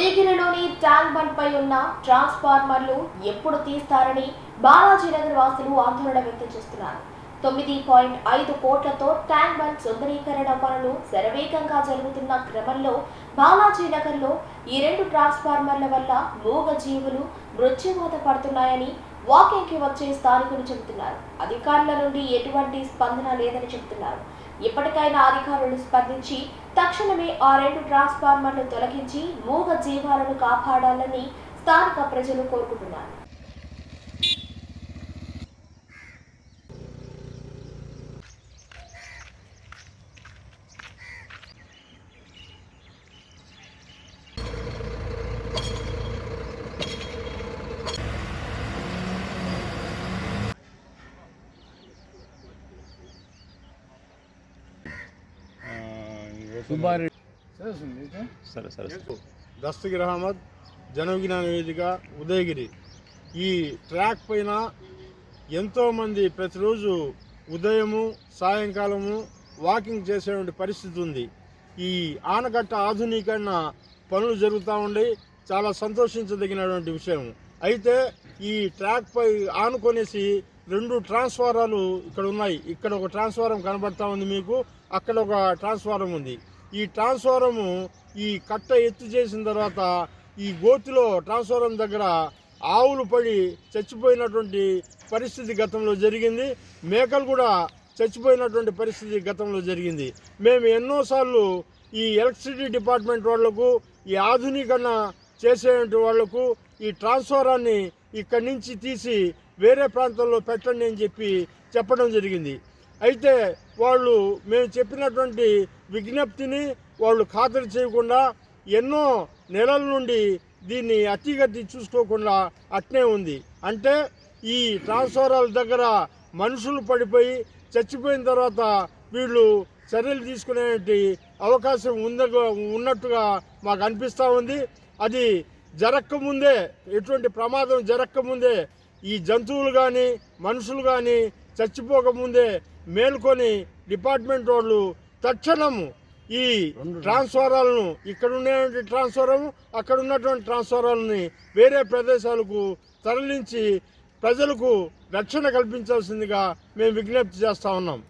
ఉదయగిరిలోని tank bund పై ఉన్న ట్రాన్స్ఫార్మర్లు ఎప్పుడు తీస్తారని బాలాజీనగర్ వాసులు ఆందోళన వ్యక్తం చేస్తున్నారు. 9.5 కోట్లతో ట్యాంక్ బండ్ సుందరీకరణ పనులు శరవేగంగా జరుగుతున్న క్రమంలో బాలాజీనగర్లో ఈ 2 ట్రాన్స్ఫార్మర్ల వల్ల మూగ జీవులు మృత్యువాత పడుతున్నాయని వాకింగ్కి వచ్చే స్థానికులు చెబుతున్నారు. అధికారుల నుండి ఎటువంటి స్పందన లేదని చెబుతున్నారు. ఇప్పటికైనా అధికారులు స్పందించి తక్షణమే ఆ 2 ట్రాన్స్ఫార్మర్లు తొలగించి మూగ జీవాలను కాపాడాలని స్థానిక ప్రజలు కోరుకుంటున్నారు. దస్తగిర్ అహ్మద్, జనవిజ్ఞాన వేదిక, ఉదయగిరి. ఈ ట్రాక్ పైన ఎంతోమంది ప్రతిరోజు ఉదయము సాయంకాలము వాకింగ్ చేసేటువంటి పరిస్థితి ఉంది. ఈ ఆనకట్ట ఆధునీకరణ పనులు జరుగుతూ ఉండి చాలా సంతోషించదగినటువంటి విషయం. అయితే ఈ ట్రాక్ పై ఆనుకొనేసి 2 ట్రాన్స్ఫారాలు ఇక్కడ ఉన్నాయి. ఇక్కడ ఒక ట్రాన్స్ఫారం కనబడతా ఉంది మీకు, అక్కడ ఒక ట్రాన్స్ఫారం ఉంది. ఈ ట్రాన్స్ఫారము ఈ కట్ట ఎత్తు చేసిన తర్వాత ఈ గోతిలో ట్రాన్స్ఫారం దగ్గర ఆవులు పడి చచ్చిపోయినటువంటి పరిస్థితి గతంలో జరిగింది. మేకలు కూడా చచ్చిపోయినటువంటి పరిస్థితి గతంలో జరిగింది. మేము ఎన్నోసార్లు ఈ ఎలక్ట్రిసిటీ డిపార్ట్మెంట్ వాళ్లకు, ఈ ఆధునీకరణ చేసేటువంటి వాళ్లకు ఈ ట్రాన్స్ఫారాన్ని ఇక్కడి నుంచి తీసి వేరే ప్రాంతంలో పెట్టండి అని చెప్పడం జరిగింది. అయితే వాళ్ళు మేము చెప్పినటువంటి విజ్ఞప్తిని వాళ్ళు ఖాతరు చేయకుండా ఎన్నో నెలల నుండి దీన్ని అతిగతి చూసుకోకుండా అట్నే ఉంది. అంటే ఈ ట్రాన్స్ఫారాల దగ్గర మనుషులు పడిపోయి చచ్చిపోయిన తర్వాత వీళ్ళు చర్యలు తీసుకునే అవకాశం ఉన్నట్టుగా మాకు అనిపిస్తూ ఉంది. అది జరగకముందే, ఎటువంటి ప్రమాదం జరగకముందే ఈ జంతువులు కానీ మనుషులు కానీ చచ్చిపోకముందే మేల్కొని డిపార్ట్మెంట్ వాళ్ళు తక్షణము ఈ ట్రాన్స్ఫారాలను, ఇక్కడ ఉన్నటువంటి ట్రాన్స్ఫారం అక్కడ ఉన్నటువంటి ట్రాన్స్ఫారాలని వేరే ప్రదేశాలకు తరలించి ప్రజలకు రక్షణ కల్పించాల్సిందిగా మేము విజ్ఞప్తి చేస్తా ఉన్నాం.